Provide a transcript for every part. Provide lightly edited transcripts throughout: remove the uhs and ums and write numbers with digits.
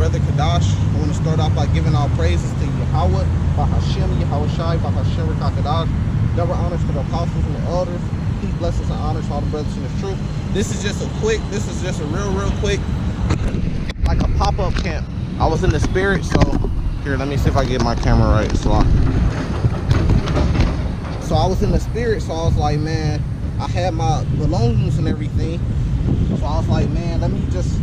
brother Kadash. I want to start off by giving all praises to Yahweh, Bahashem, Yahweh Shai, Bahashem, Kadash. Double honors to the apostles and the elders. Peace, blessings, and honors to all the brothers in the truth. This is just a real quick, like a pop-up camp. I was in the spirit, so here, let me see if I get my camera right. So I was in the spirit, so I was like, man, I had my belongings and everything. So I was like, man, let me just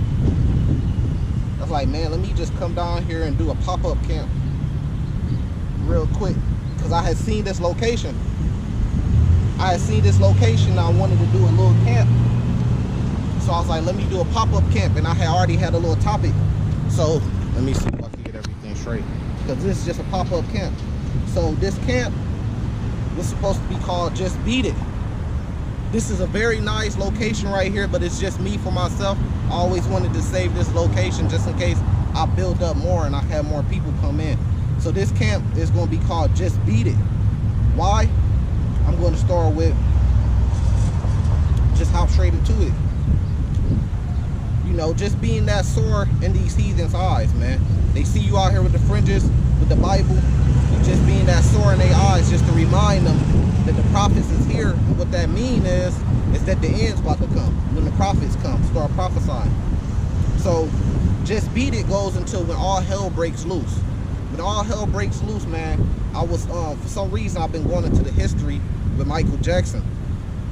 come down here and do a pop-up camp real quick, because I had seen this location. I wanted to do a little camp. So I was like, let me do a pop-up camp, and I had already had a little topic. So let me see if I can get everything straight, because this is just a pop-up camp. So this camp was supposed to be called Just Beat It. This is a very nice location right here, but it's just me for myself. I always wanted to save this location just in case I build up more and I have more people come in. So this camp is going to be called Just Beat It. Why? I'm going to start with just hop straight into it. You know, just being that sore in these heathens' eyes, man. They see you out here with the fringes, with the Bible. You just being that sore in their eyes, just to remind them that the prophets is here. And what that mean is that the end's about to come. When the prophets come, start prophesying. So Just Beat It goes until when all hell breaks loose. When all hell breaks loose, man, I was for some reason I've been going into the history with Michael Jackson.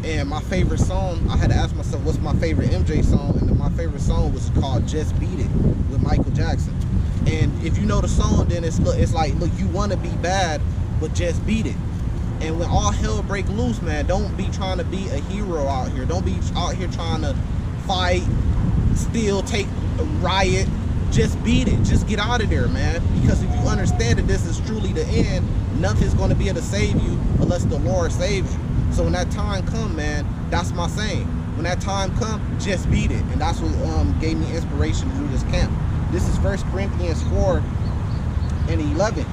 And my favorite song, I had to ask myself, what's my favorite MJ song? And then my favorite song was called Just Beat It with Michael Jackson. And if you know the song, then it's like, look, you want to be bad, but just beat it. And when all hell break loose, man, don't be trying to be a hero out here. Don't be out here trying to fight, steal, take a riot. Just beat it. Just get out of there, man. Because if you understand that this is truly the end, nothing's going to be able to save you unless the Lord saves you. So when that time come, man, that's my saying. When that time come, just beat it. And that's what gave me inspiration to do this camp. This is 1 Corinthians 4:11.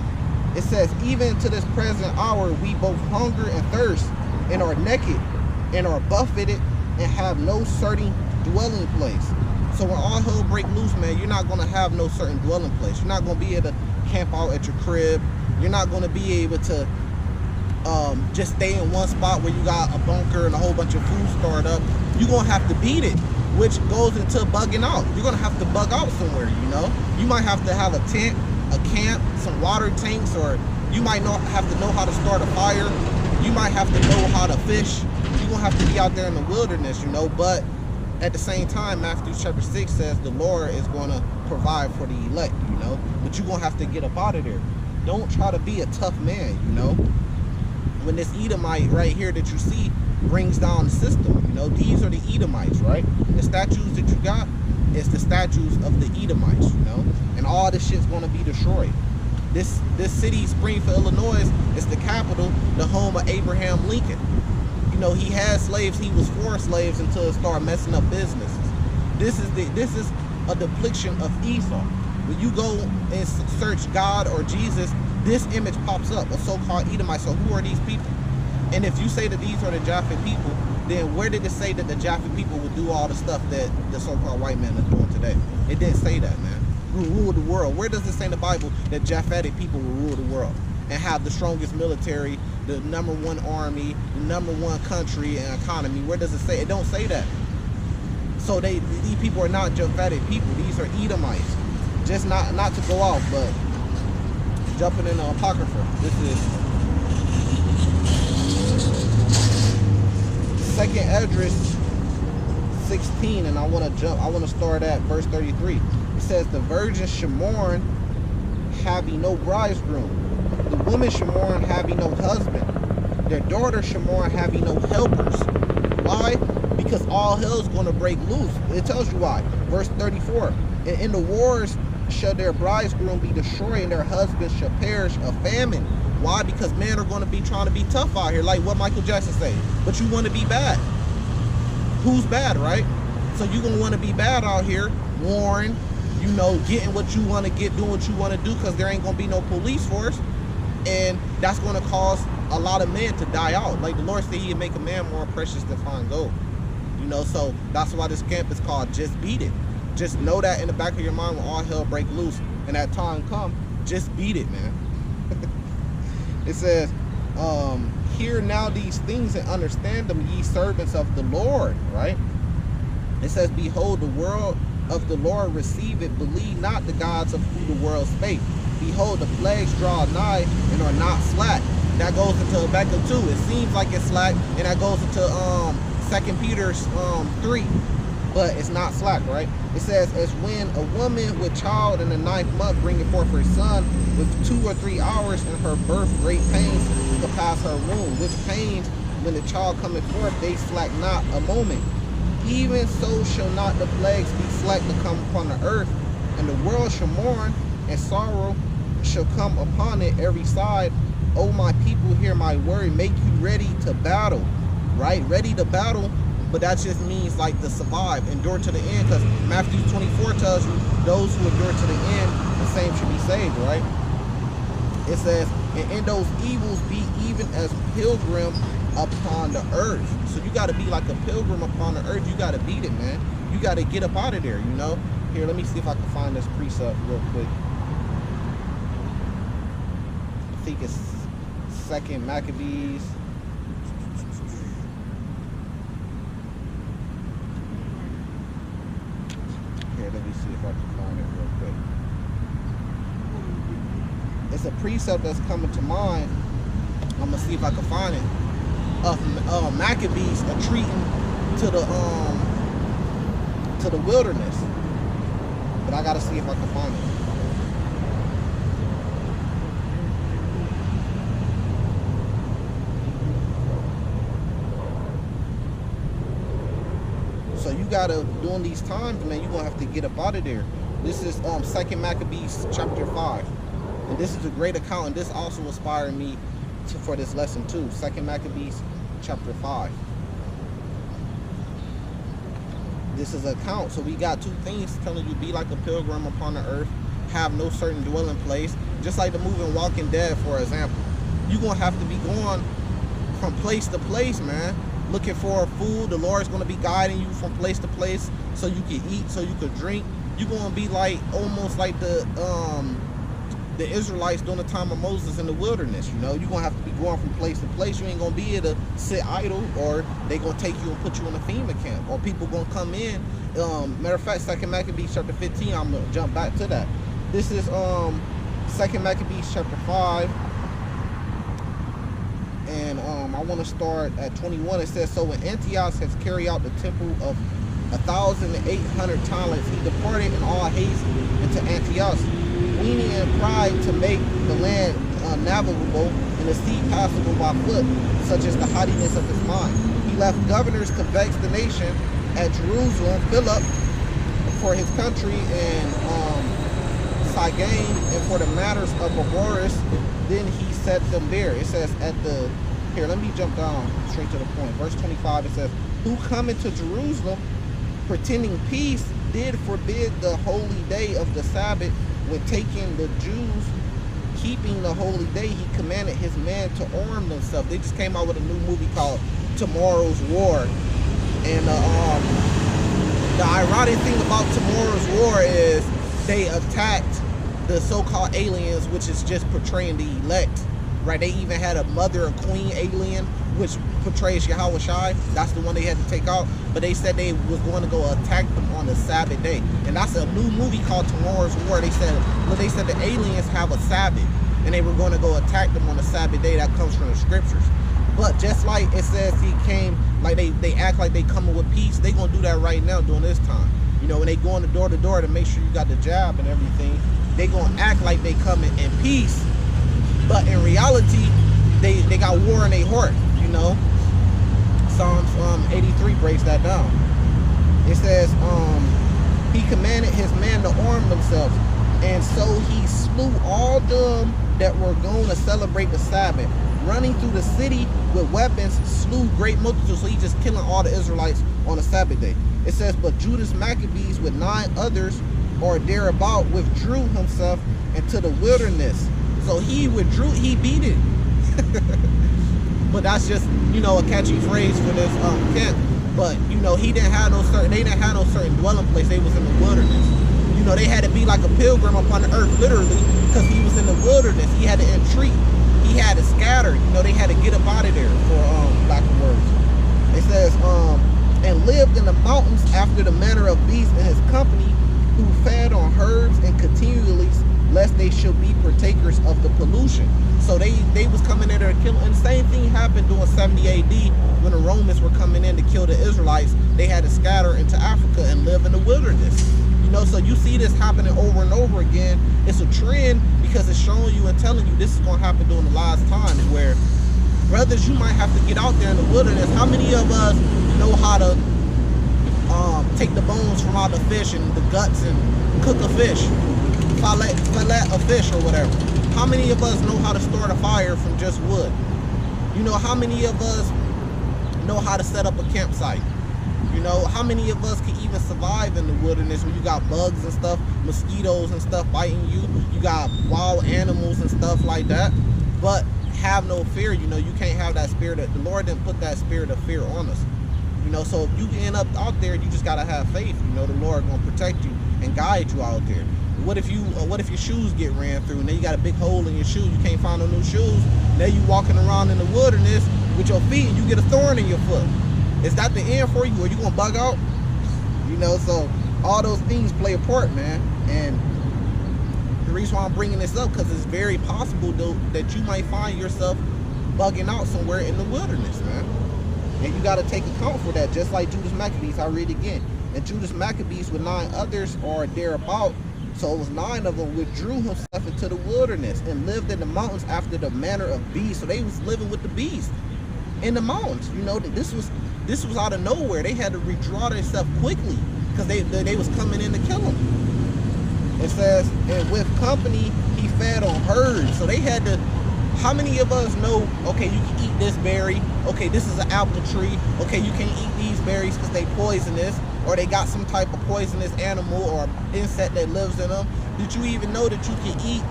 It says, even to this present hour, we both hunger and thirst, and are naked, and are buffeted, and have no certain dwelling place. So when all hell break loose, man, you're not going to have no certain dwelling place. You're not going to be able to camp out at your crib. You're not going to be able to just stay in one spot where you got a bunker and a whole bunch of food stored up. You're going to have to beat it, which goes into bugging out. You're going to have to bug out somewhere, you know. You might have to have a tent, a camp, some water tanks, or you might not have to know how to start a fire. You might have to know how to fish. You're going to have to be out there in the wilderness, you know. But at the same time, Matthew chapter 6 says the Lord is going to provide for the elect, you know. But you're going to have to get up out of there. Don't try to be a tough man, you know. When this Edomite right here that you see brings down the system, you know, these are the Edomites, right? The statues that you got is the statues of the Edomites, you know, and all this shit's going to be destroyed. This city, Springfield, Illinois, is the capital, the home of Abraham Lincoln. You know, he had slaves, he was for slaves until it started messing up businesses. This is a depiction of Esau. When you go and search God or Jesus, this image pops up, a so-called Edomite. So who are these people? And if you say that these are the Japhet people, then where did it say that the Japhet people would do all the stuff that the so-called white man is doing today? It didn't say that, man. Who rule the world? Where does it say in the Bible that Japhetic people will rule the world and have the strongest military, the #1 army, the #1 country and economy? Where does it say? It don't say that. So these people are not Japhetic people. These are Edomites. Just not to go off, but jumping in the Apocrypha. This is 2nd Esdras 16, and I want to start at verse 33. It says, the virgin Shemorn having no bridegroom, the woman Shemorn having no husband, their daughter Shemorn having no helpers. Why? Because all hell is going to break loose. It tells you why. Verse 34, and in the wars shall their bridegroom be destroyed, and their husbands shall perish of famine. Why? Because men are going to be trying to be tough out here, like what Michael Jackson said. But you want to be bad. Who's bad, right? So you're going to want to be bad out here, warring, you know, getting what you want to get, doing what you want to do, because there ain't going to be no police force. And that's going to cause a lot of men to die out. Like the Lord said, he'd make a man more precious than fine gold. You know, so that's why this camp is called Just Beat It. Just know that in the back of your mind when all hell break loose and that time come, just beat it, man. It says, hear now these things and understand them, ye servants of the Lord, right? It says, behold, the world of the Lord receive it. Believe not the gods of who the world spake. Behold, the plagues draw nigh and are not slack. That goes into Habakkuk 2. It seems like it's slack, and that goes into 2 Peter 3. But it's not slack, right? It says, as when a woman with child in the 9th month bringeth forth her son, with 2 or 3 hours in her birth, great pains to pass her womb. Which pains, when the child cometh forth, they slack not a moment. Even so shall not the plagues be slack to come upon the earth, and the world shall mourn, and sorrow shall come upon it every side. O my people, hear my word, make you ready to battle, right? Ready to battle, but that just means like to survive, endure to the end, because Matthew 24 tells you those who endure to the end, the same should be saved, right? It says, and in those evils be even as pilgrim upon the earth. So you got to be like a pilgrim upon the earth. You got to beat it, man. You got to get up out of there, you know? Here, let me see if I can find this precept real quick. I think it's 2 Maccabees. Here, let me see if I can find it real quick. It's a precept that's coming to mind. I'm gonna see if I can find it. Of Maccabees retreating to the wilderness, but I gotta see if I can find it. So you gotta, during these times, man, you're gonna have to get up out of there. This is 2 Maccabees chapter 5, and this is a great account, and this also inspired me for this lesson too. 2 Maccabees chapter 5. This is an account. So we got two things telling you, be like a pilgrim upon the earth, have no certain dwelling place. Just like the movie Walking Dead, for example. You're going to have to be going from place to place, man. Looking for food. The Lord's going to be guiding you from place to place so you can eat, so you can drink. You're going to be like, almost like the Israelites during the time of Moses in the wilderness. You know, you're going to have to be going from place to place. You ain't going to be able to sit idle, or they going to take you and put you in a FEMA camp, or people going to come in. Matter of fact, 2 Maccabees chapter 15, I'm going to jump back to that. This is 2 Maccabees chapter 5, and I want to start at 21. It says, so when Antiochus has carried out the temple of 1,800 talents, he departed in all haste into Antiochus, leaning in pride to make the land navigable and the sea passable by foot, such as the haughtiness of his mind. He left governors to vex the nation at Jerusalem, Philip for his country, and Sigane, and for the matters of Boris, then he set them there. It says here, let me jump down straight to the point. Verse 25, it says, who coming to Jerusalem, pretending peace, did forbid the holy day of the Sabbath. When taking the Jews, keeping the holy day, he commanded his men to arm themselves. They just came out with a new movie called Tomorrow's War. And the ironic thing about Tomorrow's War is they attacked the so-called aliens, which is just portraying the elect, right? They even had a mother, a queen alien, which portrays Yahweh Shai. That's the one they had to take out. But they said they was going to go attack them on the Sabbath day. And that's a new movie called Tomorrow's War. They said the aliens have a Sabbath, and they were going to go attack them on the Sabbath day. That comes from the scriptures. But just like it says he came, like they act like they coming with peace, they going to do that right now during this time. You know, when they going door to door to make sure you got the job and everything, they going to act like they coming in peace. But in reality, they got war in their heart, you know. Psalms 83 breaks that down. It says, he commanded his men to arm themselves, and so he slew all them that were going to celebrate the Sabbath, running through the city with weapons, slew great multitudes. So he just killing all the Israelites on the Sabbath day. It says, but Judas Maccabees with 9 others or thereabout withdrew himself into the wilderness. So he withdrew, he beat it. But that's just, you know, a catchy phrase for this camp. But you know, they didn't have no certain dwelling place, they was in the wilderness. You know, they had to be like a pilgrim upon the earth, literally, because he was in the wilderness. He had to entreat. He had to scatter. You know, they had to get up out of there, for lack of words. It says, and lived in the mountains after the manner of beasts in his company, who fed on herbs and continually, lest they should be partakers of the pollution. So they was coming in there to kill. And the same thing happened during 70 AD when the Romans were coming in to kill the Israelites. They had to scatter into Africa and live in the wilderness. You know, so you see this happening over and over again. It's a trend because it's showing you and telling you this is going to happen during the last times, where, brothers, you might have to get out there in the wilderness. How many of us know how to take the bones from all the fish and the guts and cook a fish, fillet a fish or whatever? How many of us know how to start a fire from just wood? You know, how many of us know how to set up a campsite? You know, how many of us can even survive in the wilderness when you got bugs and stuff, mosquitoes and stuff biting you, you got wild animals and stuff like that, but have no fear? You know, you can't have that spirit. The Lord didn't put that spirit of fear on us. You know, so if you end up out there, you just gotta have faith. You know, the Lord gonna protect you and guide you out there. What if your shoes get ran through and then you got a big hole in your shoe, you can't find no new shoes? Now you walking around in the wilderness with your feet and you get a thorn in your foot. Is that the end for you? Or you gonna bug out? You know, so all those things play a part, man. And the reason why I'm bringing this up, because it's very possible though that you might find yourself bugging out somewhere in the wilderness, man. And you got to take account for that, just like Judas Maccabees. I'll read again. And Judas Maccabees with 9 others or thereabout, so it was 9 of them, withdrew himself into the wilderness and lived in the mountains after the manner of beasts. So they was living with the beasts in the mountains. You know, this was out of nowhere. They had to withdraw themselves quickly because they was coming in to kill them. It says, and with company he fed on herds. So they had to. How many of us know, okay, you can eat this berry, okay, this is an apple tree, okay, you can't eat these berries because they poisonous, or they got some type of poisonous animal or insect that lives in them? Did you even know that you can eat,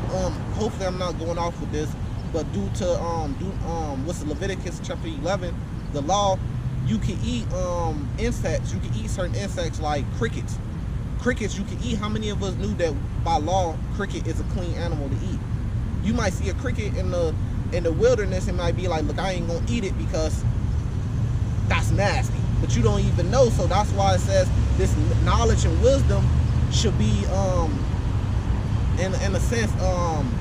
hopefully I'm not going off with this, but due to, what's the Leviticus chapter 11, the law, you can eat insects, you can eat certain insects like crickets. Crickets you can eat. How many of us knew that by law, cricket is a clean animal to eat? You might see a cricket in the wilderness and might be like, look, I ain't gonna eat it because that's nasty. But you don't even know. So that's why it says this knowledge and wisdom should be in a sense,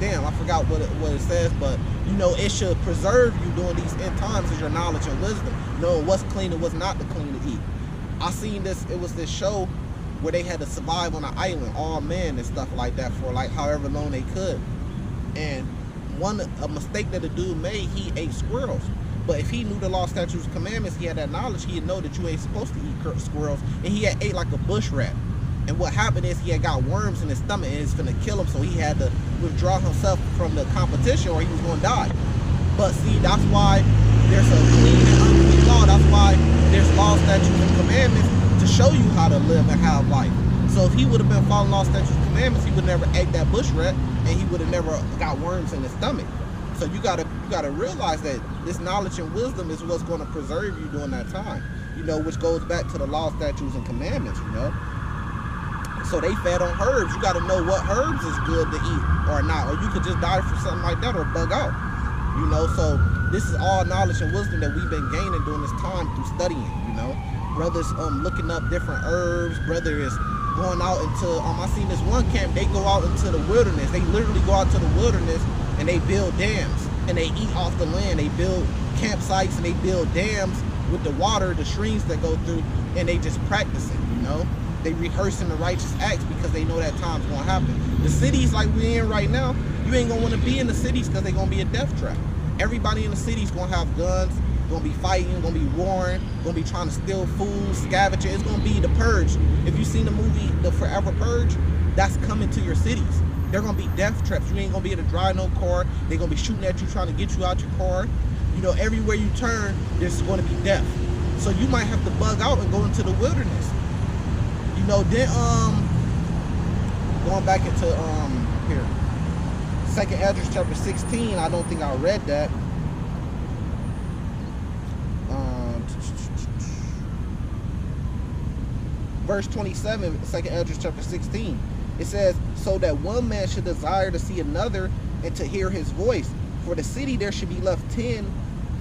damn, I forgot what it says, but you know, it should preserve you during these end times as your knowledge and wisdom, knowing what's clean and what's not clean to eat. I seen this, it was this show where they had to survive on an island, all men and stuff like that, for like however long they could. And a mistake that the dude made, he ate squirrels. But if he knew the law, statutes, commandments, he had that knowledge, he'd know that you ain't supposed to eat squirrels. And he had ate like a bush rat. And what happened is he had got worms in his stomach and it's gonna kill him, so he had to withdraw himself from the competition or he was gonna die. But see, that's why there's a clean and unclean law. That's why there's law, statutes, and commandments to show you how to live and have life. So if he would have been following law, statutes, and commandments, he would never ate that bush rat and he would have never got worms in his stomach. So you gotta realize that this knowledge and wisdom is what's gonna preserve you during that time. You know, which goes back to the law, statutes, and commandments, you know. So they fed on herbs. You got to know what herbs is good to eat or not, or you could just die from something like that or bug out. You know, so this is all knowledge and wisdom that we've been gaining during this time through studying. You know, brothers looking up different herbs. Brother is going out into I seen this one camp. They go out into the wilderness. They literally go out to the wilderness and they build dams and they eat off the land. They build campsites and they build dams with the water, the streams that go through, and they just practice it. You know. They rehearsing the righteous acts because they know that time's gonna happen. The cities like we're in right now, you ain't gonna want to be in the cities because they're gonna be a death trap. Everybody in the cities gonna have guns, gonna be fighting, gonna be warring, gonna be trying to steal food, scavenging. It's gonna be the purge. If you've seen the movie The Forever Purge, that's coming to your cities. They're gonna be death traps. You ain't gonna be able to drive no car. They're gonna be shooting at you, trying to get you out your car. You know, everywhere you turn, there's gonna be death. So you might have to bug out and go into the wilderness. You know, then going back into here, 2nd Esdras chapter 16. I don't think I read that. verse 27, 2nd Esdras chapter 16. It says, so that one man should desire to see another and to hear his voice. For the city there should be left 10,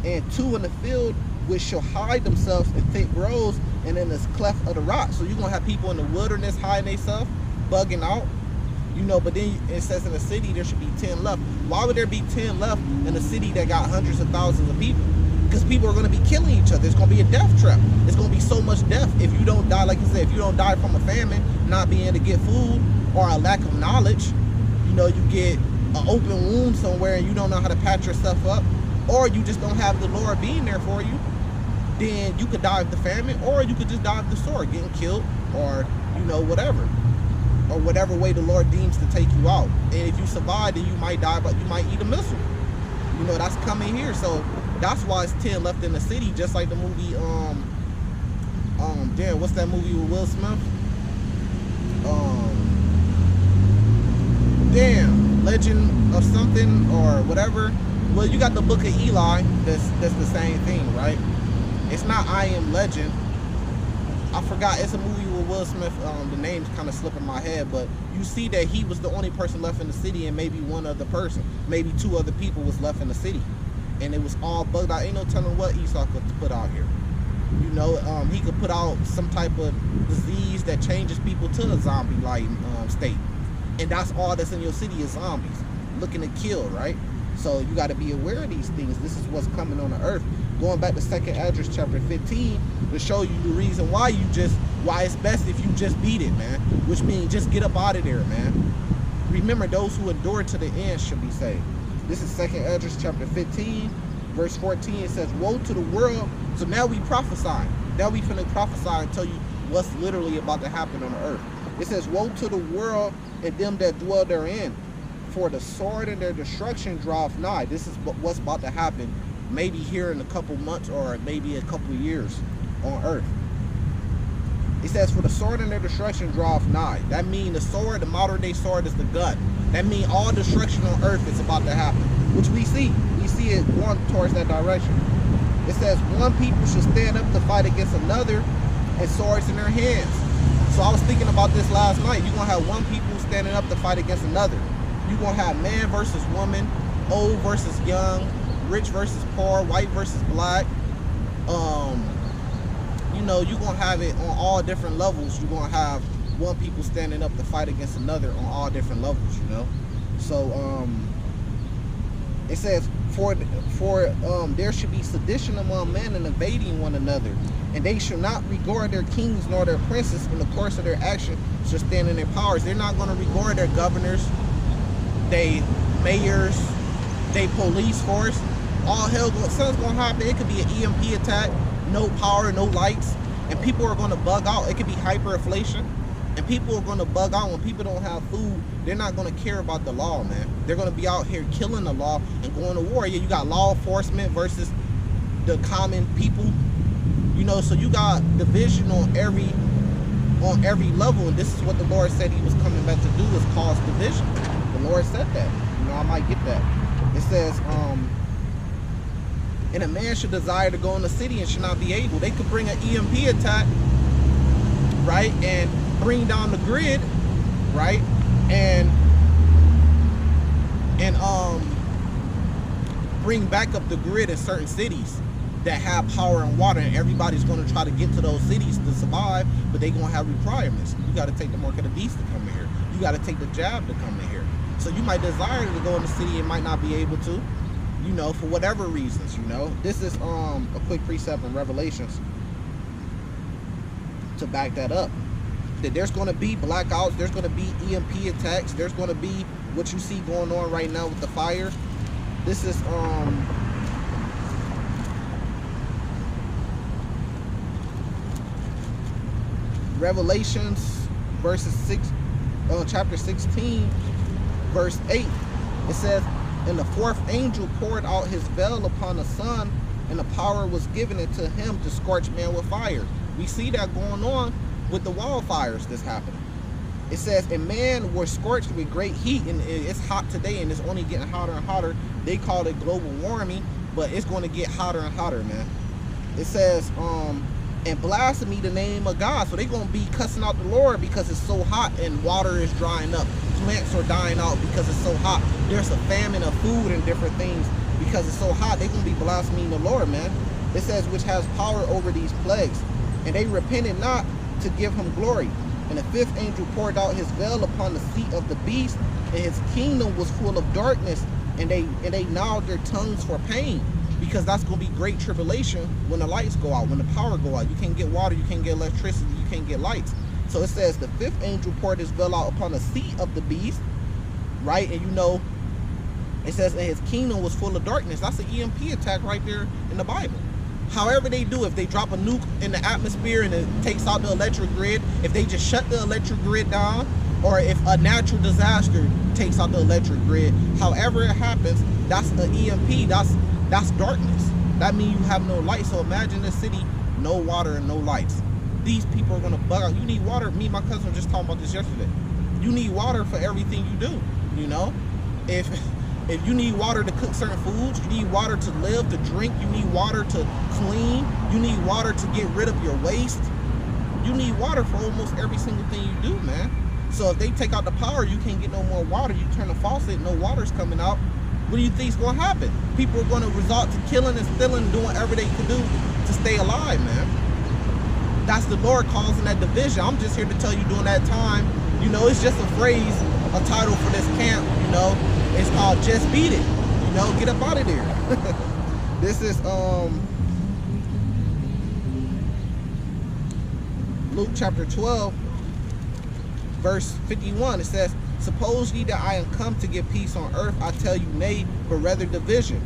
and 2 in the field, which shall hide themselves in thick groves and in this cleft of the rock. So you're going to have people in the wilderness hiding themselves, bugging out. You know, but then it says in the city there should be 10 left. Why would there be 10 left in a city that got hundreds of thousands of people? Because people are going to be killing each other. It's going to be a death trap. It's going to be so much death if you don't die, like you said, if you don't die from a famine, not being able to get food, or a lack of knowledge. You know, you get an open wound somewhere and you don't know how to patch yourself up, or you just don't have the Lord being there for you, then you could die of the famine, or you could just die of the sword, getting killed, or, you know, whatever. Or whatever way the Lord deems to take you out. And if you survive, then you might die, but you might eat a missile. You know, that's coming here. So that's why it's 10 left in the city, just like the movie, damn, what's that movie with Will Smith? Damn, Legend of something or whatever. Well, you got the Book of Eli, that's the same thing, right? It's not I Am Legend. I forgot, it's a movie with Will Smith, the name's kind of slipping my head, but you see that he was the only person left in the city, and maybe one other person, maybe 2 other people was left in the city, and it was all bugged out. Ain't no telling what Esau could put out here. You know, he could put out some type of disease that changes people to a zombie-like state, and that's all that's in your city is zombies looking to kill, right? So you got to be aware of these things. This is what's coming on the earth. Going back to 2nd Esdras chapter 15 to show you the reason why it's best if you just beat it, man. Which means just get up out of there, man. Remember, those who endure to the end shall be saved. This is 2nd Esdras chapter 15, verse 14. It says, woe to the world. So now we prophesy. Now we finna prophesy and tell you what's literally about to happen on the earth. It says, woe to the world and them that dwell therein. For the sword and their destruction draweth nigh. This is what's about to happen, maybe here in a couple months or maybe a couple years on earth. It says, for the sword and their destruction draweth nigh. That means the sword, the modern day sword, is the gun. That means all destruction on earth is about to happen, which we see. We see it going towards that direction. It says, one people should stand up to fight against another, and swords in their hands. So I was thinking about this last night. You're going to have one people standing up to fight against another. You're going to have man versus woman, old versus young, rich versus poor, white versus black. You know, you're going to have it on all different levels. You're going to have one people standing up to fight against another on all different levels, you know. So it says, for there should be sedition among men and invading one another, and they shall not regard their kings nor their princes in the course of their action shall stand in their powers. They're not going to regard their governors, they mayors, they police force. All hell, something's going to happen. It could be an EMP attack, no power, no lights, and people are going to bug out. It could be hyperinflation, and people are going to bug out. When people don't have food, they're not going to care about the law, man. They're going to be out here killing the law and going to war. Yeah, you got law enforcement versus the common people, you know. So you got division on every level, and this is what the Lord said he was coming back to do, is cause division. The Lord said that. You know, I might get that. It says, and a man should desire to go in the city and should not be able. They could bring an EMP attack, right, and bring down the grid, right, and bring back up the grid in certain cities that have power and water, and everybody's going to try to get to those cities to survive, but they're going to have requirements. You got to take the mark of the beast to come in here. You got to take the jab to come in here. So you might desire to go in the city and might not be able to, you know, for whatever reasons, you know. This is a quick precept in Revelations to back that up. That there's going to be blackouts, there's going to be EMP attacks, there's going to be what you see going on right now with the fire. This is Revelations chapter 16 verse 8. It says, and the fourth angel poured out his veil upon the sun, and the power was given it to him to scorch man with fire. We see that going on with the wildfires that's happening. It says, and man were scorched with great heat, and it's hot today, and it's only getting hotter and hotter. They call it global warming, but it's going to get hotter and hotter, man. It says, and blaspheme the name of God. So they're going to be cussing out the Lord because it's so hot and water is drying up. Plants are dying out because it's so hot. There's a famine of food and different things because it's so hot. They're going to be blaspheming the Lord, man. It says, which has power over these plagues. And they repented not to give him glory. And the fifth angel poured out his veil upon the seat of the beast, and his kingdom was full of darkness, and they gnawed their tongues for pain, because that's going to be great tribulation when the lights go out, when the power go out. You can't get water, you can't get electricity, you can't get lights. So it says the fifth angel poured his veil out upon the seat of the beast, right? And you know, it says, and his kingdom was full of darkness. That's an EMP attack right there in the Bible. However they do, if they drop a nuke in the atmosphere and it takes out the electric grid, if they just shut the electric grid down, or if a natural disaster takes out the electric grid, however it happens, that's an EMP, that's darkness. That means you have no light. So imagine this city, no water and no lights. These people are gonna bug out. You need water. Me and my cousin were just talking about this yesterday. You need water for everything you do, you know? If you need water to cook certain foods, you need water to live, to drink, you need water to clean, you need water to get rid of your waste. You need water for almost every single thing you do, man. So if they take out the power, you can't get no more water. You turn the faucet, no water's coming out. What do you think's gonna happen? People are gonna resort to killing and stealing, doing whatever they can do to stay alive, man. That's the Lord causing that division. I'm just here to tell you during that time, you know, it's just a phrase, a title for this camp, you know. It's called Just Beat It. You know, get up out of there. This is Luke chapter 12, verse 51. It says, suppose ye that I am come to give peace on earth, I tell you nay, but rather division.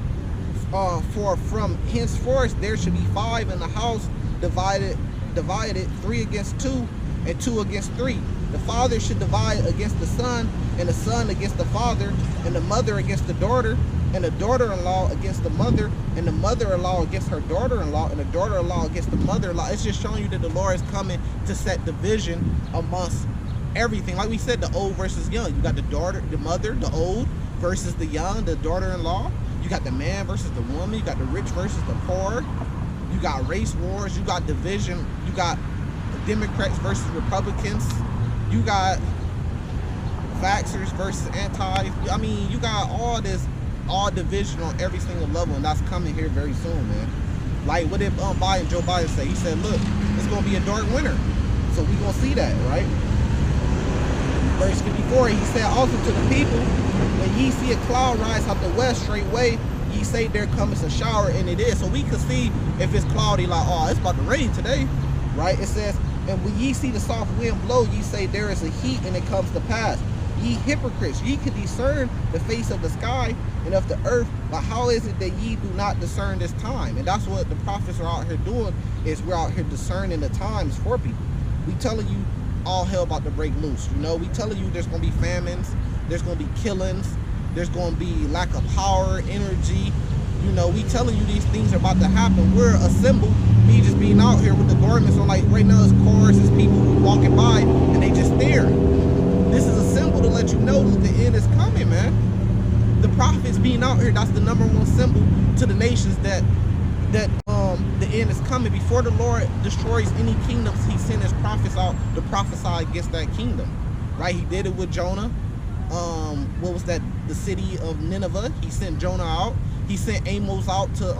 For from henceforth there should be 5 in the house, divided 3 against 2, and 2 against 3. The father should divide against the son, and the son against the father, and the mother against the daughter, and the daughter-in-law against the mother, and the mother-in-law against her daughter-in-law, and the daughter-in-law against the mother-in-law. It's just showing you that the Lord is coming to set division amongst everything. Like we said, the old versus young. You got the daughter, the mother, the old versus the young, the daughter-in-law. You got the man versus the woman. You got the rich versus the poor. You got race wars. You got division. You got Democrats versus Republicans. You got vaxxers versus anti. I mean, you got all division on every single level, and that's coming here very soon, man. Like, what did Joe Biden say? He said, look, it's going to be a dark winter. So we're going to see that, right? Verse 54, he said also to the people, when ye see a cloud rise out the west straightway, ye say there cometh a shower, and it is. So we can see if it's cloudy, like, oh, it's about to rain today, right? It says, and when ye see the soft wind blow, ye say there is a heat, and it comes to pass. Ye hypocrites, ye can discern the face of the sky and of the earth, but how is it that ye do not discern this time? And that's what the prophets are out here doing, is we're out here discerning the times for people. We telling you all hell about to break loose, you know? We telling you there's going to be famines, there's going to be killings, there's going to be lack of power, energy. You know, we telling you these things are about to happen. We're a symbol, me just being out here with the garments on, like right now it's cars, it's people walking by, and they just stare. This is a symbol to let you know that the end is coming, man. The prophets being out here, that's the #1 symbol to the nations that the end is coming. Before the Lord destroys any kingdoms, he sent his prophets out to prophesy against that kingdom, right? He did it with Jonah. What was that? The city of Nineveh. He sent Jonah out. He sent Amos out to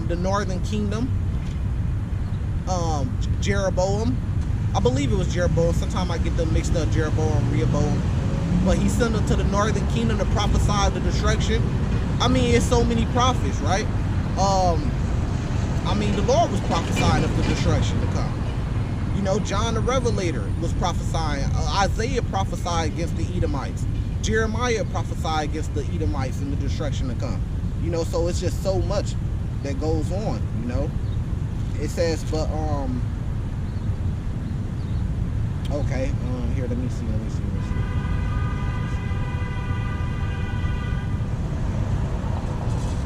the northern kingdom. Jeroboam. I believe it was Jeroboam. Sometimes I get them mixed up, Jeroboam, Rehoboam. But he sent them to the northern kingdom to prophesy the destruction. I mean, it's so many prophets, right? I mean, the Lord was prophesying of the destruction to come. You know, John the Revelator was prophesying. Isaiah prophesied against the Edomites. Jeremiah prophesied against the Edomites and the destruction to come. You know, so it's just so much that goes on, you know. It says, but, okay, here, let me see.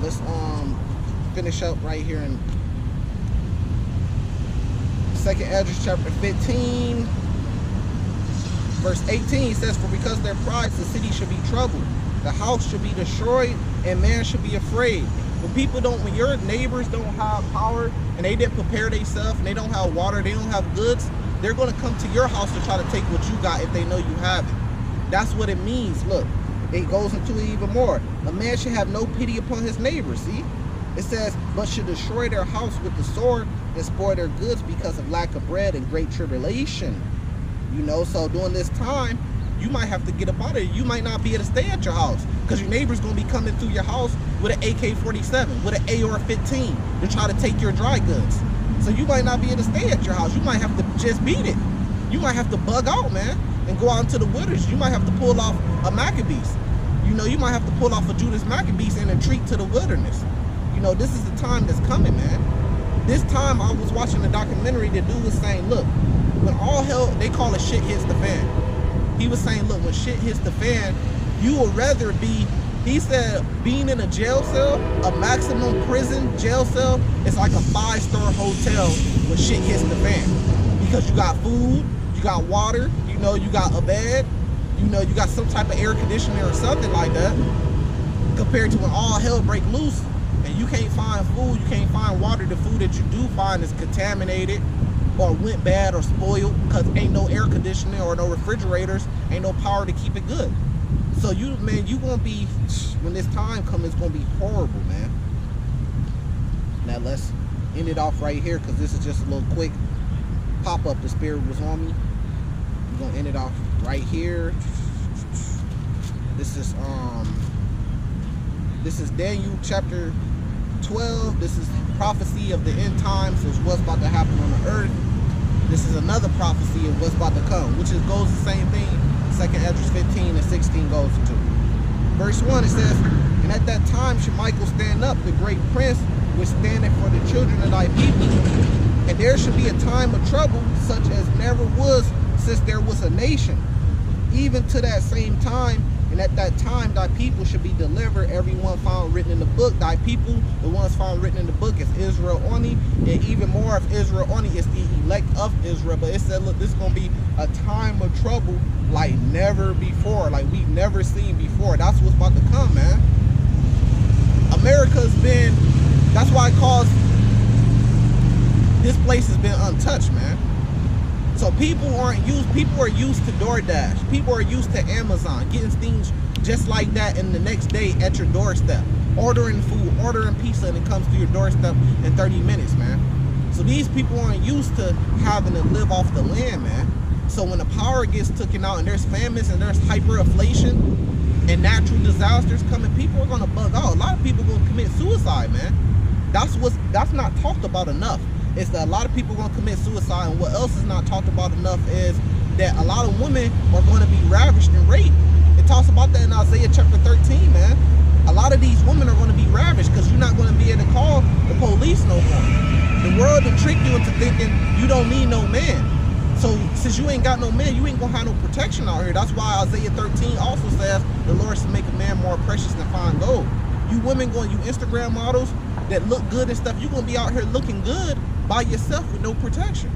Let's finish up right here in 2nd Esdras chapter 15, verse 18 says, for because their pride, the city should be troubled, the house should be destroyed, and man should be afraid. When your neighbors don't have power and they didn't prepare themselves, and they don't have water, they don't have goods, they're going to come to your house to try to take what you got if they know you have it. That's what it means. Look, it goes into it even more. A man should have no pity upon his neighbor. See? It says, but should destroy their house with the sword and spoil their goods because of lack of bread and great tribulation. You know, so during this time, you might have to get up out of it. You might not be able to stay at your house because your neighbor's going to be coming through your house with an AK-47, with an AR-15 to try to take your dry goods. So you might not be able to stay at your house. You might have to just beat it. You might have to bug out, man, and go out into the wilderness. You might have to pull off a Maccabees. You know, you might have to pull off a Judas Maccabees and retreat to the wilderness. You know, this is the time that's coming, man. This time I was watching a documentary. The dude was saying, look, when all hell, they call it shit hits the fan. He was saying, look, when shit hits the fan, you would rather be, he said, being in a jail cell, a maximum prison jail cell, is like a 5-star hotel when shit hits the fan. Because you got food, you got water, you know, you got a bed, you know, you got some type of air conditioner or something like that. Compared to when all hell break loose and you can't find food, you can't find water, the food that you do find is contaminated or went bad or spoiled because ain't no air conditioning or no refrigerators, ain't no power to keep it good. So you, man, you gonna be, when this time comes, it's gonna be horrible, man. Now let's end it off right here because this is just a little quick pop-up. The Spirit was on me. We're gonna end it off right here. This is Daniel chapter 12. This is prophecy of the end times. It's what's about to happen on the earth. This is another prophecy of what's about to come, which is goes the same thing 2nd Esdras 15 and 16 goes into. Verse 1, it says, and at that time should Michael stand up, the great prince, which standeth for the children of thy people. And there should be a time of trouble, such as never was since there was a nation. Even to that same time, and at that time thy people should be delivered, everyone found written in the book. Thy people, the ones found written in the book, is Israel only, and even more of Israel only is the elect of Israel. But it said, look, this is going to be a time of trouble like never before, like we've never seen before. That's what's about to come, man. America's been, that's why it calls, this place has been untouched, man. So people are used to DoorDash. People are used to Amazon, getting things just like that in the next day at your doorstep. Ordering food, ordering pizza, and it comes to your doorstep in 30 minutes, man. So these people aren't used to having to live off the land, man. So when the power gets taken out and there's famines and there's hyperinflation and natural disasters coming, people are gonna bug out. A lot of people are gonna commit suicide, man. That's not talked about enough. Is that a lot of people are going to commit suicide, and what else is not talked about enough is that a lot of women are going to be ravished and raped. It talks about that in Isaiah chapter 13, man. A lot of these women are going to be ravished because you're not going to be able to call the police no more. The world will trick you into thinking you don't need no man. So since you ain't got no man, you ain't going to have no protection out here. That's why Isaiah 13 also says the Lord should make a man more precious than fine gold. You women you Instagram models that look good and stuff, you're going to be out here looking good by yourself with no protection.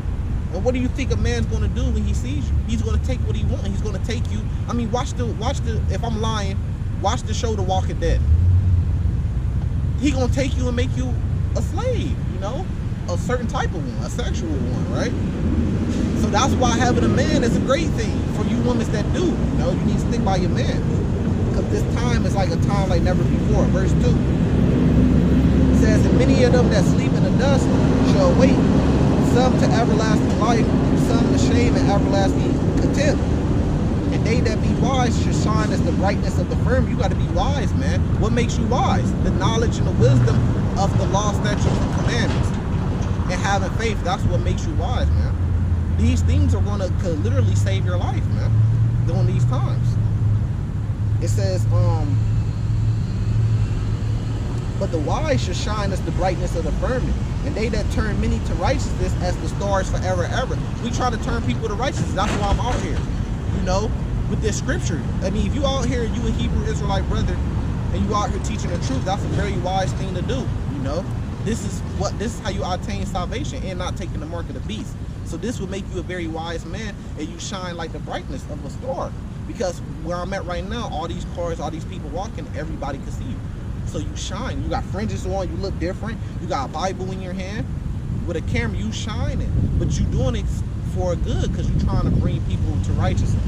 And what do you think a man's going to do when he sees you? He's going to take what he wants. He's going to take you. I mean, watch the, if I'm lying, watch the show The Walking Dead. He going to take you and make you a slave, you know? A certain type of one, a sexual one, right? So that's why having a man is a great thing for you women that do. You know, you need to stick by your man. Because this time is like a time like never before. Verse 2. Says, and many of them that sleep in the dust shall awake, some to everlasting life, some to shame and everlasting contempt. And they that be wise shall shine as the brightness of the firmament. You got to be wise, man. What makes you wise? The knowledge and the wisdom of the law, statutes, and commandments. And having faith, that's what makes you wise, man. These things are going to literally save your life, man, during these times. It says, but the wise shall shine as the brightness of the firmament, and they that turn many to righteousness as the stars forever and ever. We try to turn people to righteousness. That's why I'm out here, you know, with this scripture. I mean, if you out here, you a Hebrew Israelite brother, and you out here teaching the truth, that's a very wise thing to do, you know. This is how you attain salvation and not taking the mark of the beast. So this will make you a very wise man, and you shine like the brightness of a star. Because where I'm at right now, all these cars, all these people walking, everybody can see you. So you shine. You got fringes on. You look different. You got a Bible in your hand. with a camera, you shining, but you doing it for good because you're trying to bring people to righteousness.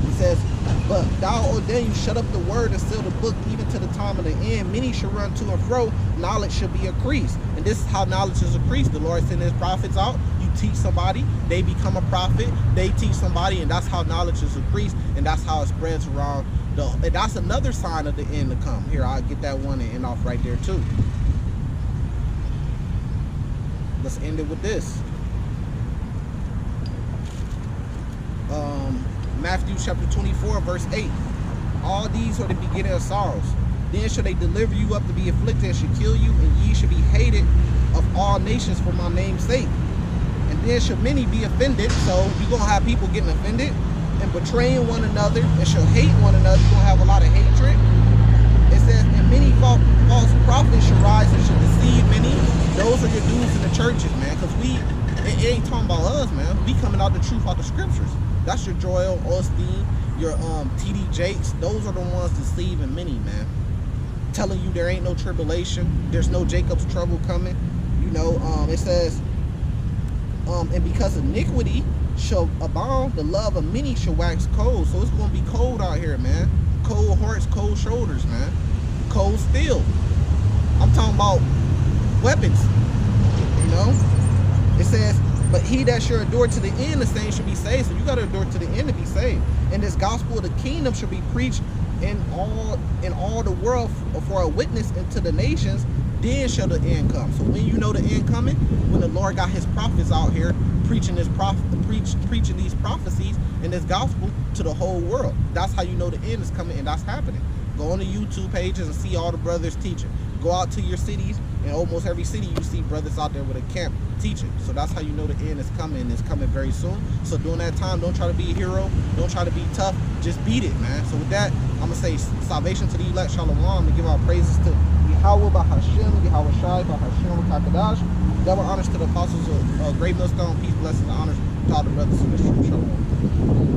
He says, but thou, O Daniel, shut up the word and seal the book even to the time of the end. Many shall run to and fro, knowledge shall be increased. And this is how knowledge is increased. The Lord sent his prophets out. You teach somebody, they become a prophet, they teach somebody, and that's how knowledge is increased, and that's how it spreads around. And that's another sign of the end to come. Here, I'll get that one and end off right there too. Let's end it with this. Matthew chapter 24, verse 8. All these are the beginning of sorrows. Then shall they deliver you up to be afflicted and shall kill you, and ye shall be hated of all nations for my name's sake. And then shall many be offended. So you're going to have people getting offended and betraying one another, and shall hate one another. You're going to have a lot of hatred. It says, and many false prophets shall rise and shall deceive many. Those are your dudes in the churches, man, because it ain't talking about us, man. We coming out the truth out the scriptures. That's your Joel Osteen, your T.D. Jakes. Those are the ones deceiving many, man. Telling you there ain't no tribulation. There's no Jacob's trouble coming. You know, it says, and because iniquity shall abound, the love of many shall wax cold. So it's going to be cold out here, man. Cold hearts, cold shoulders, man. Cold steel. I'm talking about weapons, you know. It says, but he that shall endure to the end, the same shall be saved. So you got to endure to the end to be saved. And this gospel of the kingdom shall be preached in all the world for a witness into the nations. Then shall the end come. So when you know the end coming, when the Lord got his prophets out here preaching preaching these prophecies and this gospel to the whole world, that's how you know the end is coming, and that's happening. Go on the YouTube pages and see all the brothers teaching. Go out to your cities, and almost every city you see brothers out there with a camp teaching. So that's how you know the end is coming, and it's coming very soon. So during that time, don't try to be a hero. Don't try to be tough. Just beat it, man. So with that, I'm going to say salvation to the elect, shalom, and give our praises to Yahweh Bahashem, Yahweh Shai, Bahashem, Kakadash. Double honors to the apostles of Great Millstone. Peace, blessings, and honors to all the brothers in this truth. Shalom.